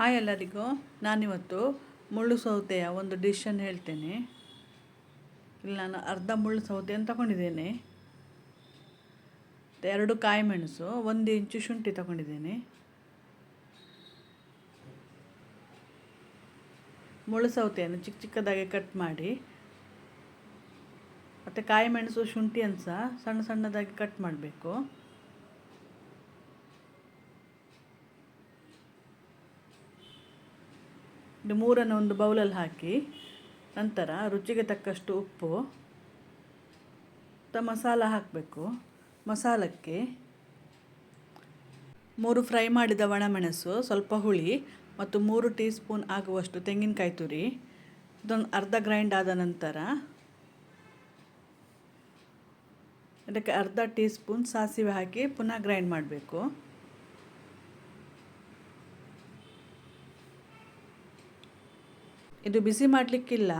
Hi ಎಲ್ಲರಿಗೂ. ನಾನಿವತ್ತು ಮುಳ್ಳು ಸೌತೆಯ ಒಂದು ಡಿಶನ್ನು ಹೇಳ್ತೇನೆ. ಇಲ್ಲಿ ನಾನು ಅರ್ಧ ಮುಳ್ಳು ಸೌತೆಯನ್ನು ತಗೊಂಡಿದ್ದೇನೆ, 2 ಕಾಯಿ ಮೆಣಸು, 1 ಇಂಚು ಶುಂಠಿ ತಗೊಂಡಿದ್ದೇನೆ. ಮುಳ್ಳು ಸೌತೆಯನ್ನು ಚಿಕ್ಕ ಚಿಕ್ಕದಾಗಿ ಕಟ್ ಮಾಡಿ, ಮತ್ತು ಕಾಯಿ ಮೆಣಸು ಶುಂಠಿಯನ್ನು ಸಹ ಸಣ್ಣ ಸಣ್ಣದಾಗಿ ಕಟ್ ಮಾಡಬೇಕು. ಇದು ಮೂರನ್ನು ಒಂದು ಬೌಲಲ್ಲಿ ಹಾಕಿ, ನಂತರ ರುಚಿಗೆ ತಕ್ಕಷ್ಟು ಉಪ್ಪು ಮತ್ತು ಮಸಾಲ ಹಾಕಬೇಕು. ಮಸಾಲಕ್ಕೆ 3 ಫ್ರೈ ಮಾಡಿದ ಒಣಮೆಣಸು, ಸ್ವಲ್ಪ ಹುಳಿ ಮತ್ತು 3 ಟೀ ಸ್ಪೂನ್ ಆಗುವಷ್ಟು ತೆಂಗಿನಕಾಯಿ ತುರಿ. ಇದೊಂದು ಅರ್ಧ ಗ್ರೈಂಡ್ ಆದ ನಂತರ ಇದಕ್ಕೆ ಅರ್ಧ ಟೀ ಸ್ಪೂನ್ ಸಾಸಿವೆ ಹಾಕಿ ಪುನಃ ಗ್ರೈಂಡ್ ಮಾಡಬೇಕು. ಇದು ಬಿಸಿ ಮಾಡಲಿಕ್ಕಿಲ್ಲ.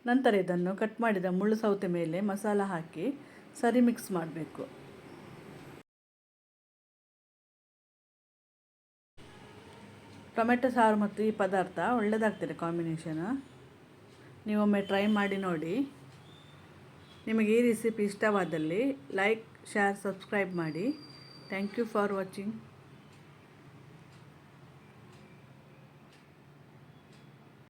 ನಂತರ ಇದನ್ನು ಕಟ್ ಮಾಡಿದ ಮುಳ್ಳು ಸೌತೆ ಮೇಲೆ ಮಸಾಲ ಹಾಕಿ ಸರಿ ಮಿಕ್ಸ್ ಮಾಡಬೇಕು. ಟೊಮೆಟೊ ಸಾರು ಮತ್ತು ಈ ಪದಾರ್ಥ ಒಳ್ಳೆಯದಾಗ್ತದೆ ಕಾಂಬಿನೇಷನ್. ನೀವೊಮ್ಮೆ ಟ್ರೈ ಮಾಡಿ ನೋಡಿ. ನಿಮಗೆ ಈ ರೆಸಿಪಿ ಇಷ್ಟವಾದಲ್ಲಿ ಲೈಕ್, ಶೇರ್, ಸಬ್ಸ್ಕ್ರೈಬ್ ಮಾಡಿ. Thank you for watching.